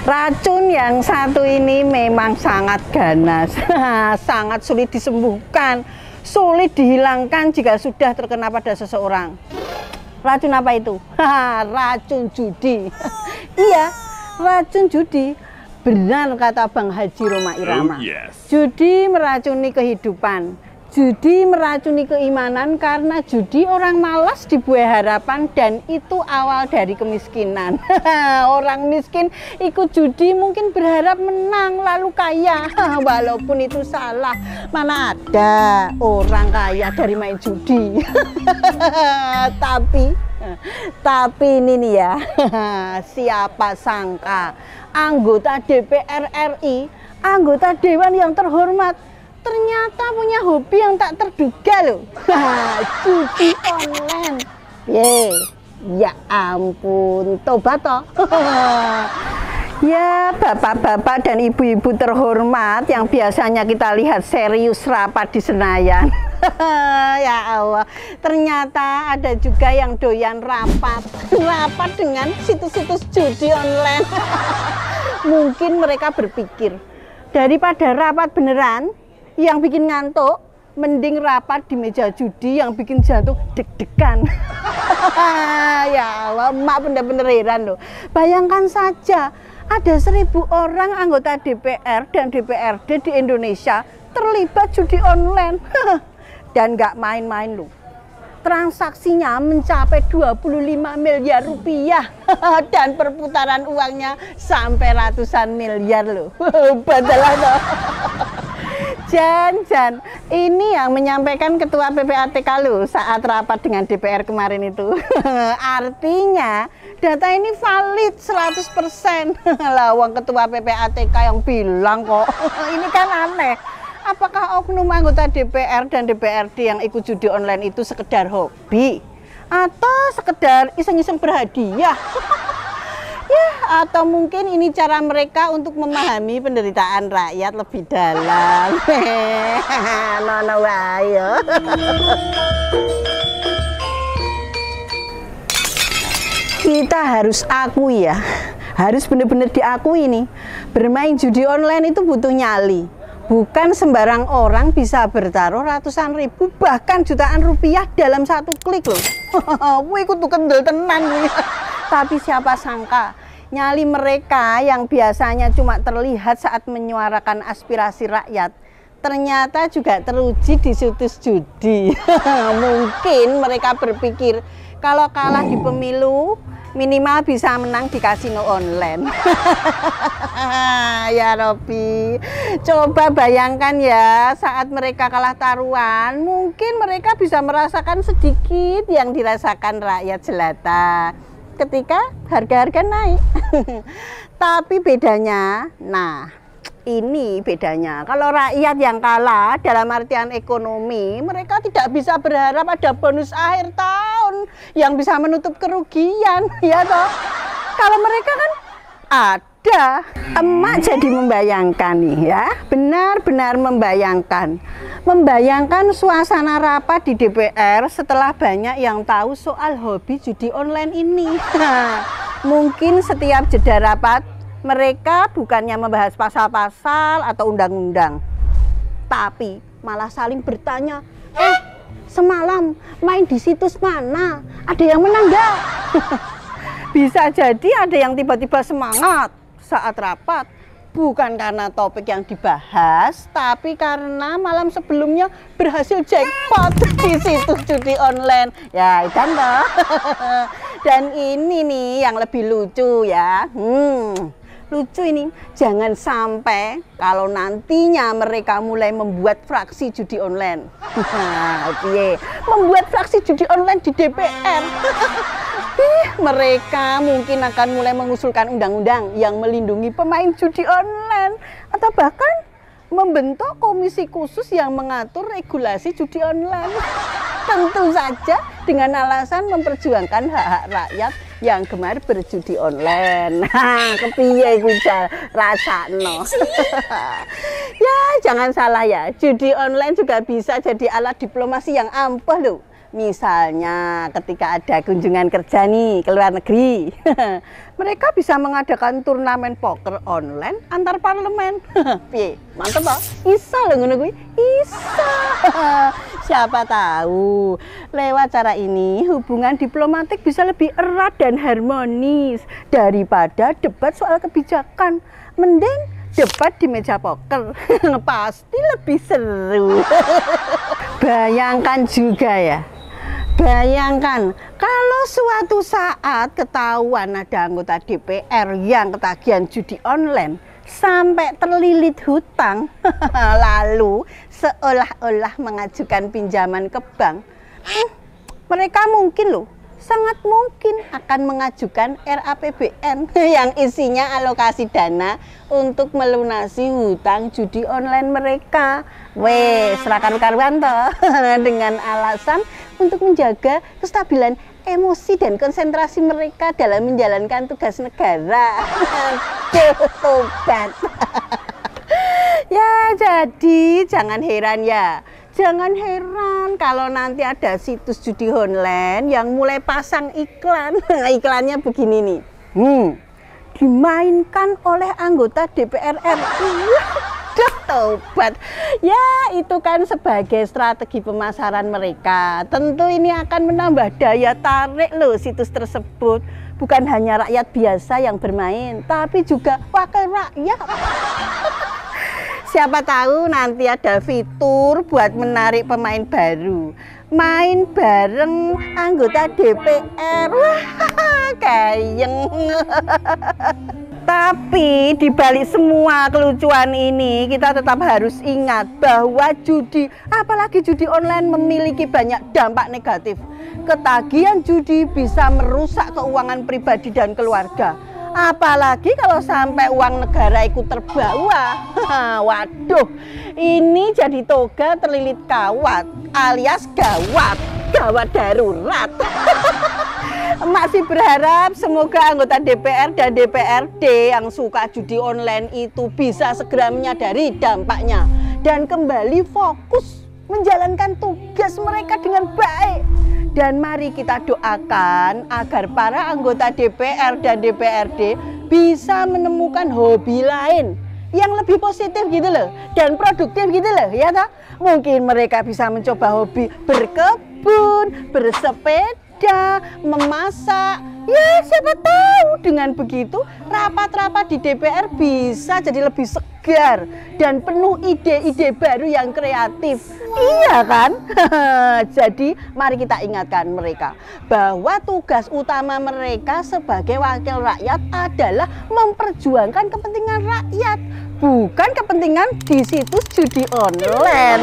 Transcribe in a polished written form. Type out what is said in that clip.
Racun yang satu ini memang sangat ganas, sangat sulit disembuhkan, sulit dihilangkan jika sudah terkena pada seseorang. Racun apa itu? Racun judi. Iya, racun judi. Benar kata Bang Haji Rhoma Irama. Judi meracuni kehidupan. Judi meracuni keimanan karena judi orang malas dibuai harapan dan itu awal dari kemiskinan. Orang miskin ikut judi mungkin berharap menang lalu kaya. Walaupun itu salah. Mana ada orang kaya dari main judi. Tapi ini nih ya, siapa sangka anggota DPR RI, anggota Dewan yang terhormat, ternyata punya hobi yang tak terduga loh. Judi online. Ya ampun, tobat toh. Ya bapak-bapak dan ibu-ibu terhormat yang biasanya kita lihat serius rapat di Senayan. Ya Allah, ternyata ada juga yang doyan rapat dengan situs-situs judi online. Mungkin mereka berpikir, daripada rapat beneran yang bikin ngantuk, mending rapat di meja judi yang bikin jantung deg-degan. Ya Allah, mak bener-bener heran loh. Bayangkan saja, ada 1000 orang anggota DPR dan DPRD di Indonesia terlibat judi online. Dan nggak main-main loh. Transaksinya mencapai 25 miliar rupiah dan perputaran uangnya sampai ratusan miliar loh. Badalah loh. Jan, ini yang menyampaikan Ketua PPATK loh saat rapat dengan DPR kemarin itu. Artinya data ini valid 100%. Lah wong Ketua PPATK yang bilang kok. Ini kan aneh. Apakah oknum anggota DPR dan DPRD yang ikut judi online itu sekedar hobi? Atau sekedar iseng-iseng berhadiah? Ya, atau mungkin ini cara mereka untuk memahami penderitaan rakyat lebih dalam. Nono ayo. Kita harus akui ya, harus benar-benar diakui nih, bermain judi online itu butuh nyali. Bukan sembarang orang bisa bertaruh ratusan ribu bahkan jutaan rupiah dalam satu klik loh. Wih, kudu kendel tenan. Tapi siapa sangka nyali mereka yang biasanya cuma terlihat saat menyuarakan aspirasi rakyat ternyata juga teruji di situs judi. Mungkin mereka berpikir kalau kalah di pemilu minimal bisa menang di kasino online. Ya Robi, coba bayangkan ya saat mereka kalah taruhan, mungkin mereka bisa merasakan sedikit yang dirasakan rakyat jelata ketika harga-harga naik. Tapi bedanya, nah ini bedanya, kalau rakyat yang kalah dalam artian ekonomi, mereka tidak bisa berharap ada bonus akhir tahun yang bisa menutup kerugian, ya toh. Kalau mereka kan ada. Emak jadi membayangkan nih ya, benar-benar membayangkan suasana rapat di DPR setelah banyak yang tahu soal hobi judi online ini. Mungkin setiap jeda rapat mereka bukannya membahas pasal-pasal atau undang-undang, tapi malah saling bertanya, semalam main di situs mana? Ada yang menang nggak? Bisa jadi ada yang tiba-tiba semangat saat rapat, bukan karena topik yang dibahas, tapi karena malam sebelumnya berhasil jackpot di situs judi online. Ya, itu toh. Dan ini nih yang lebih lucu ya. Lucu ini, jangan sampai kalau nantinya mereka mulai membuat fraksi judi online. Membuat fraksi judi online di DPR. Mereka mungkin akan mulai mengusulkan undang-undang yang melindungi pemain judi online atau bahkan membentuk komisi khusus yang mengatur regulasi judi online. Tentu saja dengan alasan memperjuangkan hak-hak rakyat yang gemar berjudi online. Kepiye iku rasakno. Ya, jangan salah ya. Judi online juga bisa jadi alat diplomasi yang ampuh loh. Misalnya ketika ada kunjungan kerja nih ke luar negeri, mereka bisa mengadakan turnamen poker online antar parlemen. Piye, mantep toh? Isa lho ngono kuwi. Isa. Siapa tahu lewat cara ini hubungan diplomatik bisa lebih erat dan harmonis daripada debat soal kebijakan. Mending debat di meja poker. Pasti lebih seru. Bayangkan juga ya. Bayangkan kalau suatu saat ketahuan ada anggota DPR yang ketagihan judi online sampai terlilit hutang, lalu seolah-olah mengajukan pinjaman ke bank, mereka mungkin loh, sangat mungkin akan mengajukan RAPBN yang isinya alokasi dana untuk melunasi hutang judi online mereka. Weh, serahkan karuan toh. Dengan alasan untuk menjaga kestabilan emosi dan konsentrasi mereka dalam menjalankan tugas negara. Tobat. Ya, jadi jangan heran ya. Jangan heran kalau nanti ada situs judi online yang mulai pasang iklan. Iklannya begini nih. Dimainkan oleh anggota DPR RI. Tobat. Ya, itu kan sebagai strategi pemasaran mereka. Tentu ini akan menambah daya tarik loh situs tersebut. Bukan hanya rakyat biasa yang bermain, tapi juga wakil rakyat. Siapa tahu nanti ada fitur buat menarik pemain baru. Main bareng anggota DPR. Wah, kayeng. Tapi di balik semua kelucuan ini, kita tetap harus ingat bahwa judi, apalagi judi online, memiliki banyak dampak negatif. Ketagihan judi bisa merusak keuangan pribadi dan keluarga. Apalagi kalau sampai uang negara ikut terbawa. Waduh, ini jadi toga terlilit kawat alias gawat darurat. Masih berharap semoga anggota DPR dan DPRD yang suka judi online itu bisa segera menyadari dampaknya dan kembali fokus menjalankan tugas mereka dengan baik. Dan mari kita doakan agar para anggota DPR dan DPRD bisa menemukan hobi lain yang lebih positif gitu loh dan produktif gitu loh, ya toh? Mungkin mereka bisa mencoba hobi berkebun, bersepeda, memasak. Ya, siapa tahu dengan begitu rapat-rapat di DPR bisa jadi lebih segar dan penuh ide-ide baru yang kreatif. Iya kan? Jadi mari kita ingatkan mereka bahwa tugas utama mereka sebagai wakil rakyat adalah memperjuangkan kepentingan rakyat, bukan kepentingan di situs judi online.